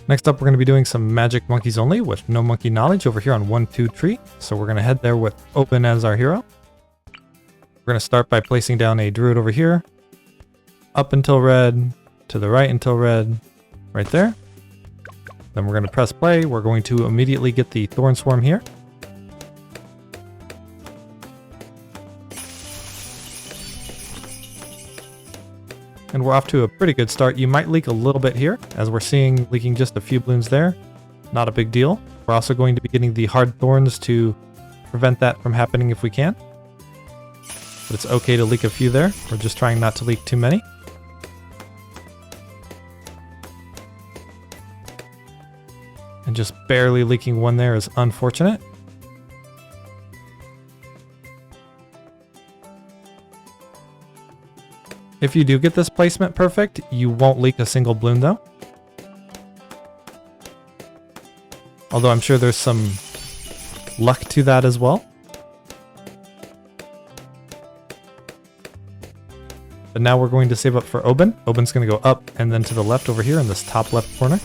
Next up, we're going to be doing some magic monkeys only with no monkey knowledge over here on 1-2 tree. So we're going to head there with Open as our hero. We're going to start by placing down a druid over here. Up until red, to the right until red, right there. Then we're going to press play. We're going to immediately get the thorn swarm here. And we're off to a pretty good start. You might leak a little bit here, as we're seeing leaking just a few blooms there. Not a big deal. We're also going to be getting the hard thorns to prevent that from happening if we can. But it's okay to leak a few there. We're just trying not to leak too many. And just barely leaking one there is unfortunate. If you do get this placement perfect, you won't leak a single bloom though. Although I'm sure there's some luck to that as well. But now we're going to save up for Oben. Oben's going to go up and then to the left over here in this top left corner.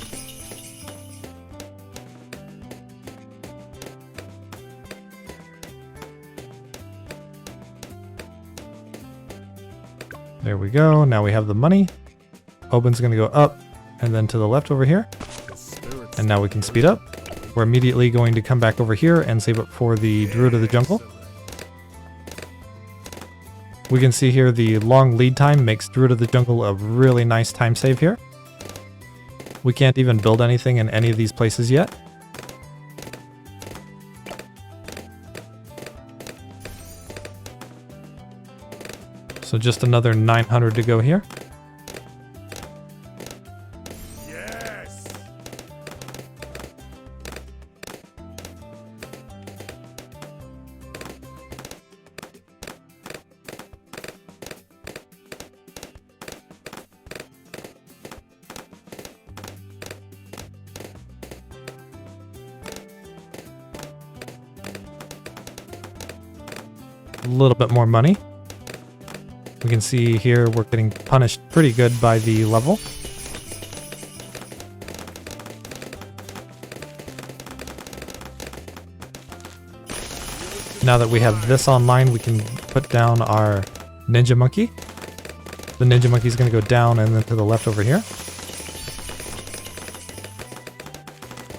There we go. Now we have the money. Oben's going to go up and then to the left over here. And now we can speed up. We're immediately going to come back over here and save up for the Druid of the Jungle. We can see here the long lead time makes Druid of the Jungle a really nice time save here. We can't even build anything in any of these places yet. So just another 900 to go here. Yes. A little bit more money. We can see here we're getting punished pretty good by the level. Now that we have this online, we can put down our ninja monkey. The ninja monkey is going to go down and then to the left over here.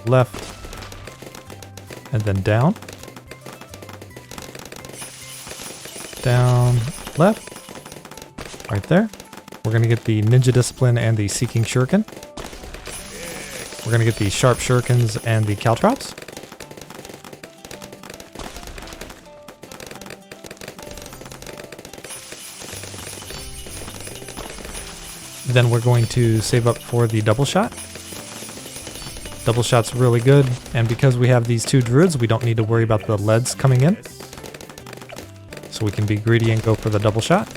Left. And then down. Down. Left. Right there. We're going to get the Ninja Discipline and the Seeking Shuriken. We're going to get the Sharp Shurikens and the Caltrops. Then we're going to save up for the Double Shot. Double Shot's really good, and because we have these two Druids, we don't need to worry about the leads coming in. So we can be greedy and go for the Double Shot.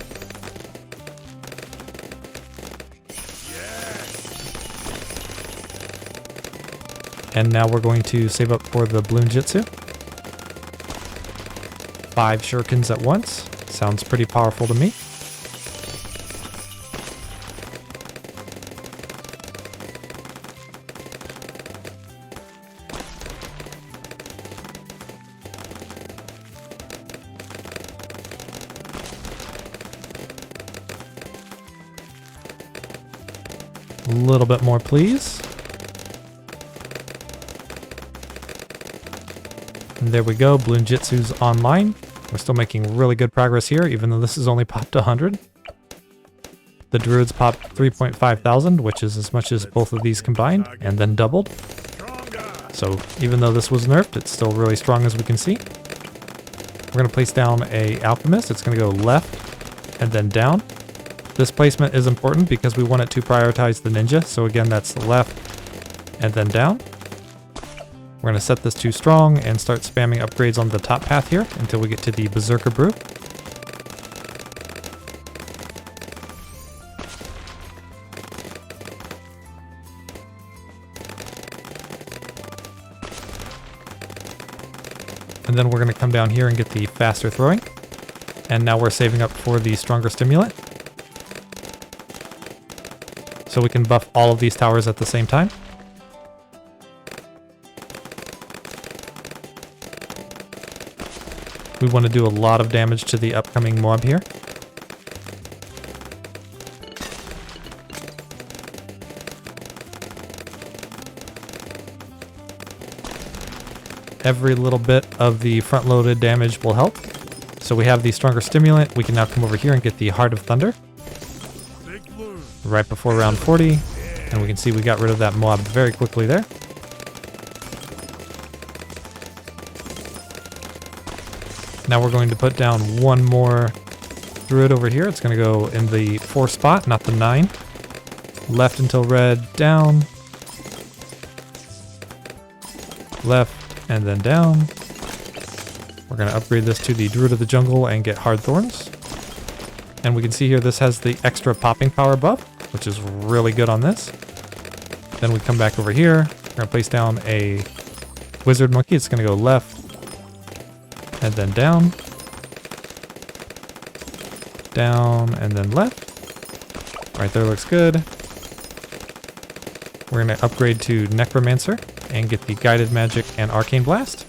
And now we're going to save up for the Bloom Jitsu. 5 shurikens at once. Sounds pretty powerful to me. A little bit more, please. And there we go, Bloom Jitsu's online. We're still making really good progress here, even though this is only popped 100. The Druids popped 3.5 thousand, which is as much as both of these combined, and then doubled. So even though this was nerfed, it's still really strong as we can see. We're going to place down a Alchemist. It's going to go left and then down. This placement is important because we want it to prioritize the Ninja. So again, that's left and then down. We're going to set this to strong and start spamming upgrades on the top path here until we get to the Berserker Brew. And then we're going to come down here and get the faster throwing. And now we're saving up for the stronger stimulant. So we can buff all of these towers at the same time. We want to do a lot of damage to the upcoming mob here. Every little bit of the front-loaded damage will help. So we have the stronger stimulant. We can now come over here and get the Heart of Thunder right before round 40. And we can see we got rid of that mob very quickly there. Now we're going to put down one more druid over here. It's going to go in the 4 spot, not the 9. Left until red, down. Left, and then down. We're going to upgrade this to the Druid of the Jungle and get Hard Thorns. And we can see here this has the extra popping power buff, which is really good on this. Then we come back over here. We're going to place down a Wizard Monkey. It's going to go left, and then down. Down, and then left. Right there looks good. We're going to upgrade to Necromancer and get the Guided Magic and Arcane Blast.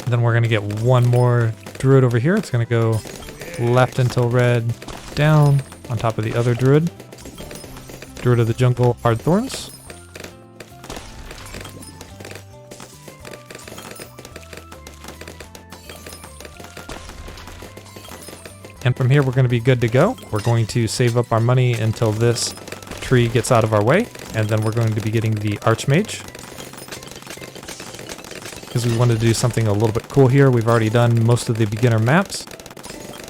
Then we're going to get one more Druid over here. It's going to go left until red, down, on top of the other Druid. Druid of the Jungle, Hard Thorns. And from here, we're going to be good to go. We're going to save up our money until this tree gets out of our way. And then we're going to be getting the archmage, because we wanted to do something a little bit cool here. We've already done most of the beginner maps.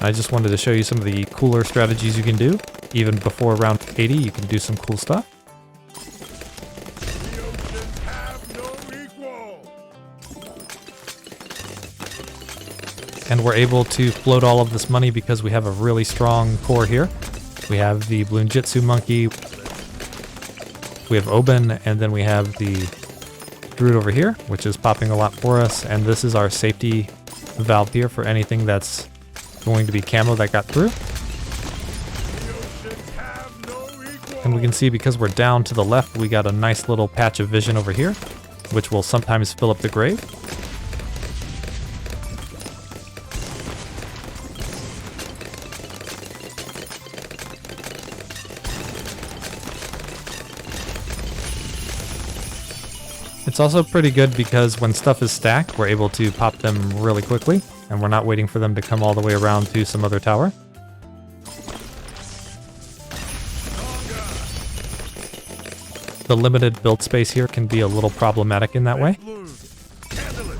I just wanted to show you some of the cooler strategies you can do. Even before round 80, you can do some cool stuff. The oceans have no equal. And we're able to float all of this money because we have a really strong core here. We have the Bloonjitsu Monkey, we have Oben, and then we have the Druid over here, which is popping a lot for us. And this is our safety valve here for anything that's going to be camo that got through. The oceans have no equal. And we can see because we're down to the left, we got a nice little patch of vision over here, which will sometimes fill up the grave. It's also pretty good because when stuff is stacked, we're able to pop them really quickly, and we're not waiting for them to come all the way around to some other tower. The limited build space here can be a little problematic in that way, Handle it.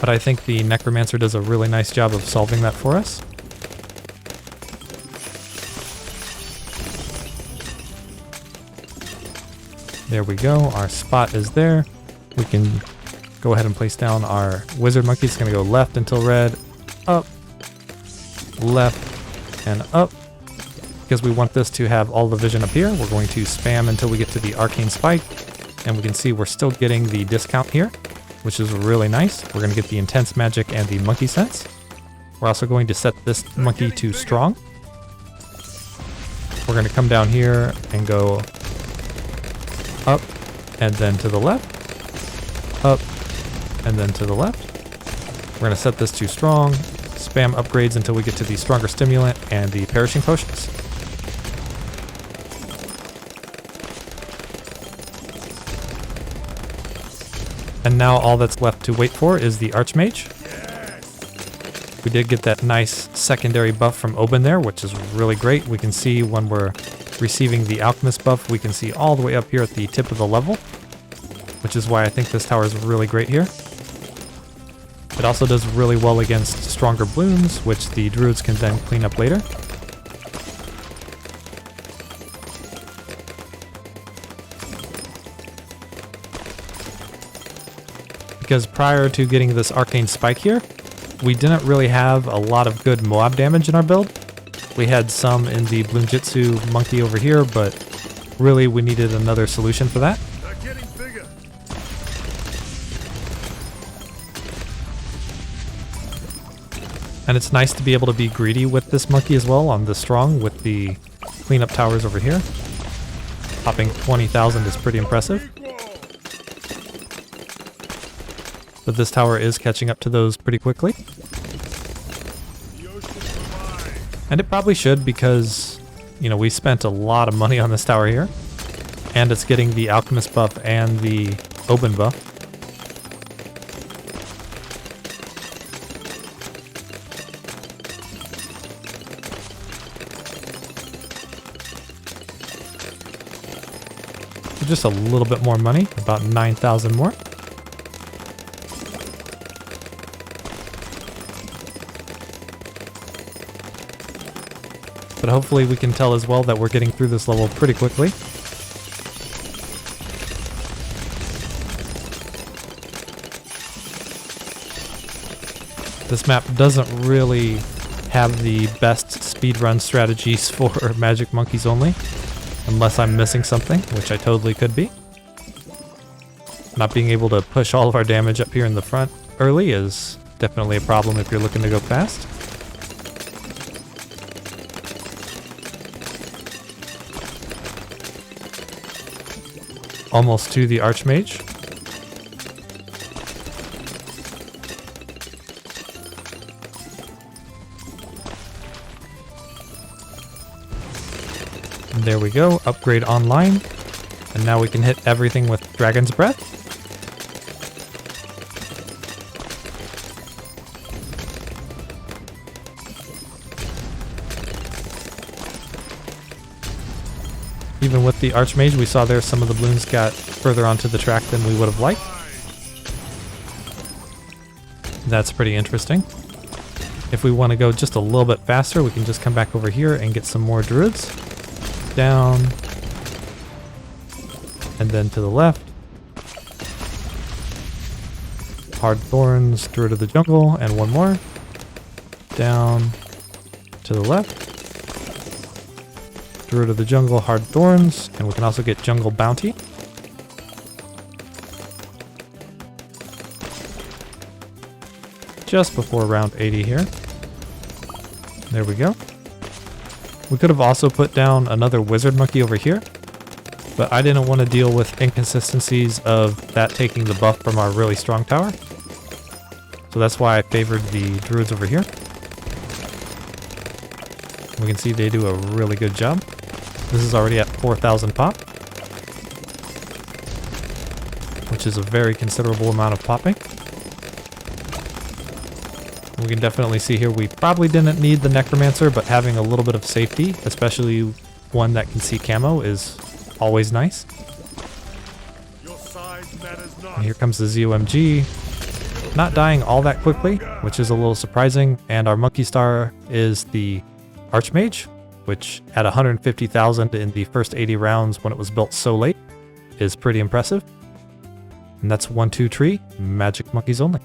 but I think the Necromancer does a really nice job of solving that for us. There we go, our spot is there. We can go ahead and place down our Wizard Monkey. It's going to go left until red, up, left, and up. Because we want this to have all the vision up here, we're going to spam until we get to the Arcane Spike. And we can see we're still getting the discount here, which is really nice. We're going to get the Intense Magic and the Monkey Sense. We're also going to set this monkey to Strong. We're going to come down here and go up, and then to the left, up, and then to the left. We're going to set this to Strong, spam upgrades until we get to the Stronger Stimulant and the Perishing Potions. And now all that's left to wait for is the Archmage. We did get that nice secondary buff from Oben there, which is really great. We can see when we're receiving the Alchemist buff, we can see all the way up here at the tip of the level, which is why I think this tower is really great here. It also does really well against stronger blooms, which the druids can then clean up later. Because prior to getting this Arcane Spike here, we didn't really have a lot of good Moab damage in our build. We had some in the Bloonjitsu Monkey over here, but really we needed another solution for that. They're getting bigger. And it's nice to be able to be greedy with this monkey as well on the Strong with the cleanup towers over here. Popping 20,000 is pretty impressive. Equal. But this tower is catching up to those pretty quickly. The ocean's mine. And it probably should because, you know, we spent a lot of money on this tower here. And it's getting the Alchemist buff and the Oben buff. So just a little bit more money, about 9,000 more. But hopefully we can tell as well that we're getting through this level pretty quickly. This map doesn't really have the best speedrun strategies for Magic Monkeys only, unless I'm missing something, which I totally could be. Not being able to push all of our damage up here in the front early is definitely a problem if you're looking to go fast. Almost to the archmage. And there we go, upgrade online. And now we can hit everything with Dragon's Breath. Even with the Archmage, we saw there some of the balloons got further onto the track than we would have liked. That's pretty interesting. If we want to go just a little bit faster, we can just come back over here and get some more druids. Down. And then to the left. Hard Thorns, Druid of the Jungle, and one more. Down. To the left. Druid of the Jungle, Hard Thorns, and we can also get Jungle Bounty. Just before round 80 here. There we go. We could have also put down another Wizard Monkey over here, but I didn't want to deal with inconsistencies of that taking the buff from our really strong tower. So that's why I favored the Druids over here. We can see they do a really good job. This is already at 4,000 pop, which is a very considerable amount of popping. We can definitely see here we probably didn't need the Necromancer, but having a little bit of safety, especially one that can see camo, is always nice. Your size matters not. And here comes the ZOMG, not dying all that quickly, which is a little surprising, and our Monkey Star is the Archmage, which at 150,000 in the first 80 rounds when it was built so late is pretty impressive. And that's 1-2 tree, Magic Monkeys only.